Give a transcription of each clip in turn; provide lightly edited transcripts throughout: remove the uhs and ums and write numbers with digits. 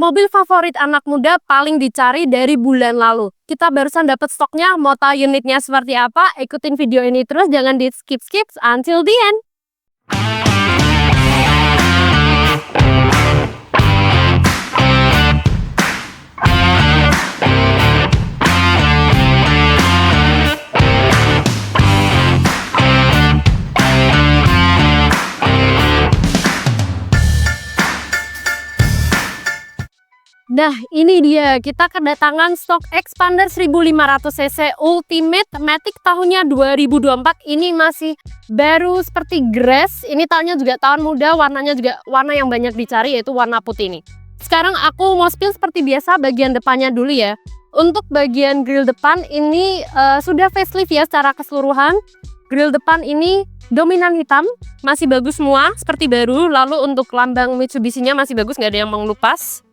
Mobil favorit anak muda paling dicari dari bulan lalu. Kita barusan dapat stoknya, mau tahu unitnya seperti apa? Ikutin video ini terus, jangan di skip until the end. Nah, ini dia, kita kedatangan stok Xpander 1500cc Ultimate Matic tahunnya 2024. Ini masih baru seperti grass. Ini tahunnya juga tahun muda, warnanya juga warna yang banyak dicari, yaitu warna putih ini. Sekarang aku mau spill seperti biasa bagian depannya dulu ya. Untuk bagian grill depan ini sudah facelift ya secara keseluruhan. Grill depan ini dominan hitam, masih bagus semua, seperti baru. Lalu untuk lambang Mitsubishi-nya masih bagus, nggak ada yang mengelupas.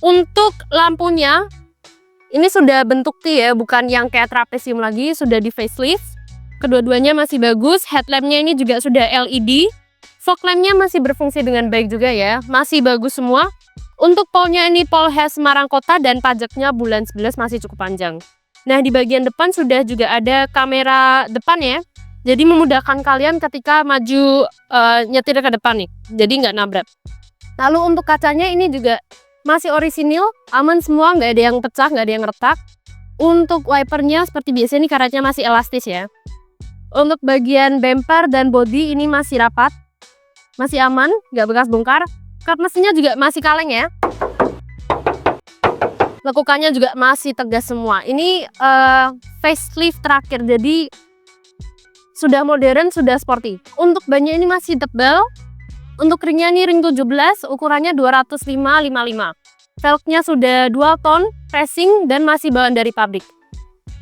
Untuk lampunya, ini sudah bentuk T ya, bukan yang kayak trapesium lagi, sudah di facelift. Kedua-duanya masih bagus, headlampnya ini juga sudah LED. Fog lampnya masih berfungsi dengan baik juga ya, masih bagus semua. Untuk polnya ini pol khas Semarang Kota dan pajaknya bulan 11 masih cukup panjang. Nah, di bagian depan sudah juga ada kamera depan ya, jadi memudahkan kalian ketika maju nyetir ke depan nih, jadi nggak nabrak. Lalu untuk kacanya ini juga masih orisinil, aman semua, nggak ada yang pecah, nggak ada yang retak. Untuk wipernya seperti biasa ini karetnya masih elastis ya. Untuk bagian bumper dan bodi ini masih rapat, masih aman, nggak bekas bongkar. Kap mesinnya juga masih kaleng ya. Lekukannya juga masih tegas semua. Ini facelift terakhir, jadi sudah modern, sudah sporty. Untuk bannya ini masih tebal. Untuk ringnya ini ring 17, ukurannya 205/55. Velgnya sudah dual tone, racing, dan masih bawaan dari pabrik.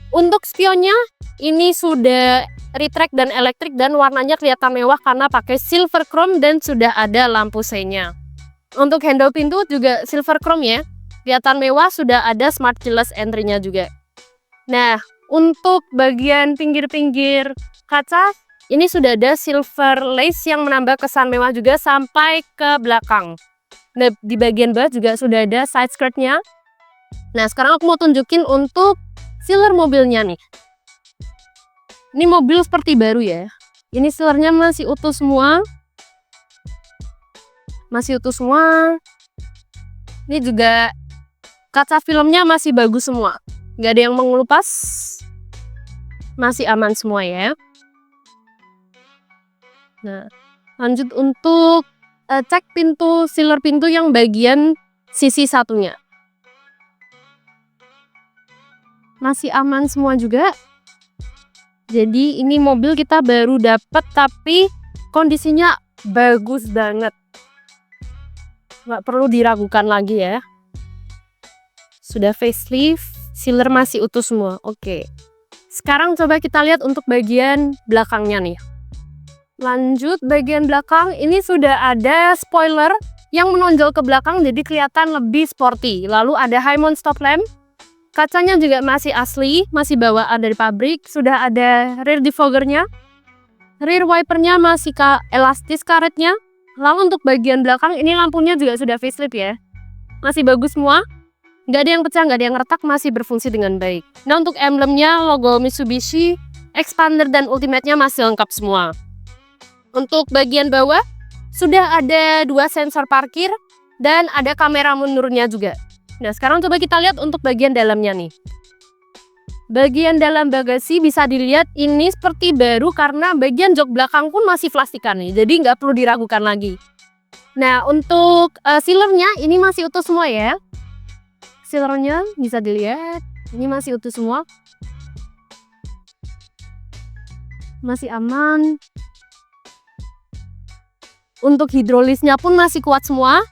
Untuk spionnya, ini sudah retract dan elektrik, dan warnanya kelihatan mewah karena pakai silver chrome dan sudah ada lampu seinnya. Untuk handle pintu juga silver chrome ya, kelihatan mewah, sudah ada smart keyless entry-nya juga. Nah, untuk bagian pinggir-pinggir kaca, ini sudah ada silver lace yang menambah kesan mewah juga sampai ke belakang. Nah, di bagian bawah juga sudah ada side skirt-nya. Nah, sekarang aku mau tunjukin untuk sealer mobilnya nih. Ini mobil seperti baru ya. Ini sealernya masih utuh semua. Masih utuh semua. Ini juga kaca filmnya masih bagus semua. Nggak ada yang mengelupas. Masih aman semua ya. Nah, lanjut untuk cek pintu, sealer pintu yang bagian sisi satunya. Masih aman semua juga. Jadi ini mobil kita baru dapat tapi kondisinya bagus banget. Nggak perlu diragukan lagi ya. Sudah facelift, sealer masih utuh semua. Oke. Sekarang coba kita lihat untuk bagian belakangnya nih. Lanjut bagian belakang, ini sudah ada spoiler yang menonjol ke belakang jadi kelihatan lebih sporty. Lalu ada high mount stop lamp. Kacanya juga masih asli, masih bawaan dari pabrik. Sudah ada rear defoggernya. Rear wipernya masih elastis karetnya. Lalu untuk bagian belakang ini lampunya juga sudah facelift ya. Masih bagus semua. Nggak ada yang pecah, nggak ada yang retak, masih berfungsi dengan baik. Nah, untuk emblemnya, logo Mitsubishi, Xpander dan Ultimate-nya masih lengkap semua. Untuk bagian bawah, sudah ada 2 sensor parkir dan ada kamera munurnya juga. Nah, sekarang coba kita lihat untuk bagian dalamnya nih. Bagian dalam bagasi bisa dilihat ini seperti baru karena bagian jok belakang pun masih plastikan nih, jadi nggak perlu diragukan lagi. Nah, untuk sealernya ini masih utuh semua ya. Sealernya bisa dilihat, ini masih utuh semua. Masih aman. Untuk hidrolisnya pun masih kuat semua.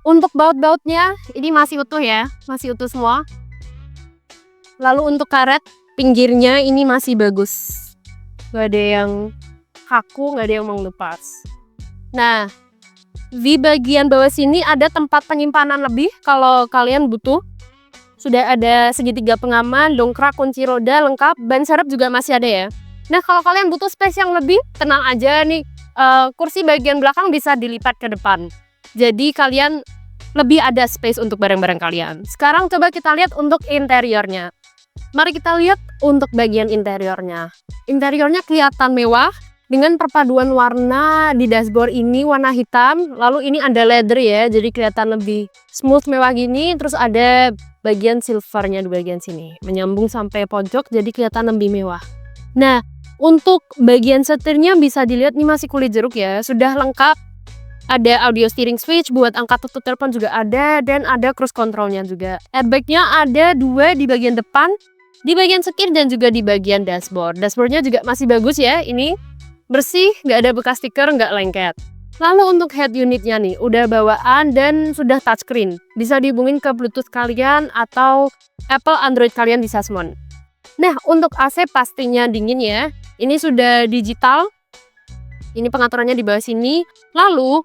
Untuk baut-bautnya ini masih utuh ya, masih utuh semua. Lalu untuk karet pinggirnya ini masih bagus. Gak ada yang kaku, gak ada yang mengelupas. Nah, di bagian bawah sini ada tempat penyimpanan lebih kalau kalian butuh. Sudah ada segitiga pengaman, dongkrak, kunci roda lengkap, ban serep juga masih ada ya. Nah, kalau kalian butuh space yang lebih, tenang aja nih. Kursi bagian belakang bisa dilipat ke depan. Jadi kalian lebih ada space untuk barang-barang kalian. Sekarang coba kita lihat untuk interiornya. Mari kita lihat untuk bagian interiornya. Interiornya kelihatan mewah dengan perpaduan warna di dashboard ini warna hitam. Lalu ini ada leather ya, jadi kelihatan lebih smooth mewah gini. Terus ada bagian silvernya di bagian sini, menyambung sampai pojok jadi kelihatan lebih mewah. Nah, untuk bagian setirnya bisa dilihat nih masih kulit jeruk ya, sudah lengkap. Ada audio steering switch, buat angkat tutup telepon juga ada, dan ada cruise controlnya juga. Airbagnya ada 2 di bagian depan, di bagian sekir dan juga di bagian dashboard. Dashboardnya juga masih bagus ya, ini bersih, nggak ada bekas stiker, nggak lengket. Lalu untuk head unitnya nih, udah bawaan dan sudah touchscreen. Bisa dihubungin ke Bluetooth kalian atau Apple Android kalian di Sasmon. Nah, untuk AC pastinya dingin ya. Ini sudah digital. Ini pengaturannya di bawah sini. Lalu,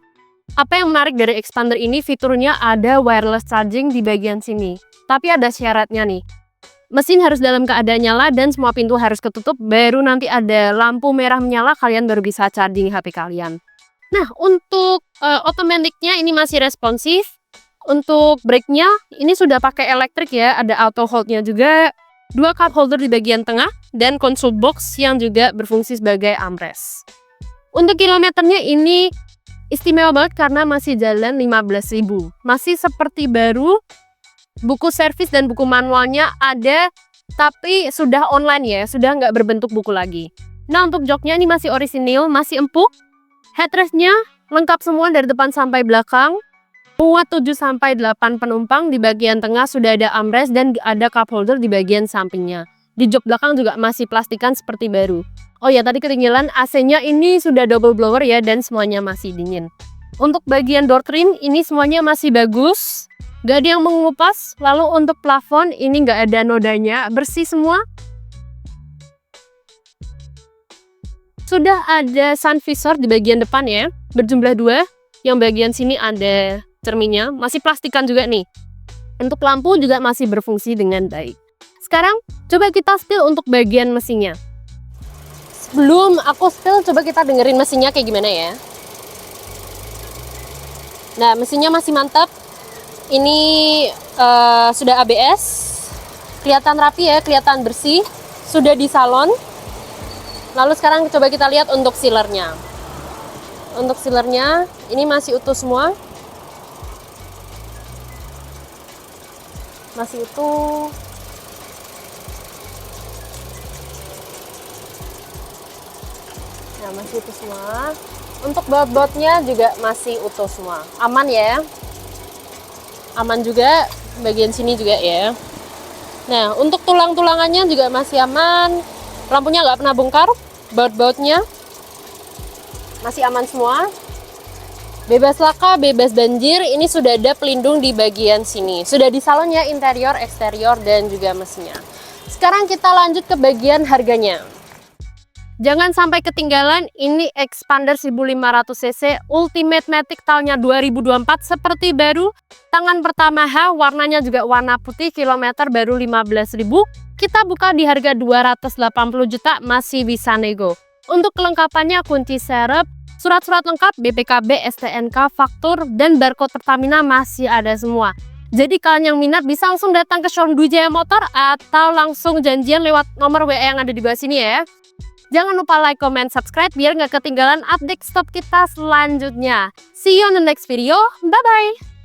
apa yang menarik dari expander ini, fiturnya ada wireless charging di bagian sini. Tapi ada syaratnya nih. Mesin harus dalam keadaan nyala dan semua pintu harus ketutup, baru nanti ada lampu merah menyala, kalian baru bisa charging HP kalian. Nah, untuk automaticnya ini masih responsif. Untuk brake-nya, ini sudah pakai elektrik ya, ada auto hold-nya juga. 2 cup holder di bagian tengah, dan console box yang juga berfungsi sebagai armrest. Untuk kilometernya ini istimewa banget karena masih jalan 15.000. Masih seperti baru, buku servis dan buku manualnya ada, tapi sudah online ya, sudah nggak berbentuk buku lagi. Nah, untuk joknya ini masih orisinil, masih empuk. Headrestnya lengkap semua dari depan sampai belakang. Muat 7-8 penumpang, di bagian tengah sudah ada armrest dan ada cup holder di bagian sampingnya. Di jok belakang juga masih plastikan seperti baru. Oh ya, tadi ketinggalan, AC-nya ini sudah double blower ya, dan semuanya masih dingin. Untuk bagian door trim, ini semuanya masih bagus. Gak ada yang mengupas. Lalu untuk plafon, ini gak ada nodanya, bersih semua. Sudah ada sun visor di bagian depan ya, berjumlah 2. Yang bagian sini ada cerminnya, masih plastikan juga nih. Untuk lampu juga masih berfungsi dengan baik. Sekarang, coba kita spill untuk bagian mesinnya. Sebelum aku spill, coba kita dengerin mesinnya kayak gimana ya. Nah, mesinnya masih mantap. Ini sudah ABS. Kelihatan rapi ya, kelihatan bersih. Sudah di salon. Lalu sekarang coba kita lihat untuk sealernya. Untuk sealernya, ini masih utuh semua. Masih utuh. Nah, masih utuh semua. Untuk baut-bautnya juga masih utuh semua. Aman ya. Aman juga. Bagian sini juga ya. Nah, untuk tulang-tulangannya juga masih aman. Lampunya nggak pernah bongkar. Baut-bautnya masih aman semua. Bebas laka, bebas banjir. Ini sudah ada pelindung di bagian sini. Sudah di salon ya, interior, eksterior, dan juga mesinnya. Sekarang kita lanjut ke bagian harganya. Jangan sampai ketinggalan, ini expander 1500cc Ultimate Matic tahunnya 2024 seperti baru. Tangan pertama H, warnanya juga warna putih, kilometer baru 15.000. Kita buka di harga 280 juta, masih bisa nego. Untuk kelengkapannya kunci serep, surat-surat lengkap, BPKB, STNK, faktur, dan barcode Pertamina masih ada semua. Jadi kalian yang minat bisa langsung datang ke showroom Dwi Jaya Motor atau langsung janjian lewat nomor WA yang ada di bawah sini ya. Jangan lupa like, comment, subscribe biar nggak ketinggalan update stop kita selanjutnya. See you on the next video. Bye-bye!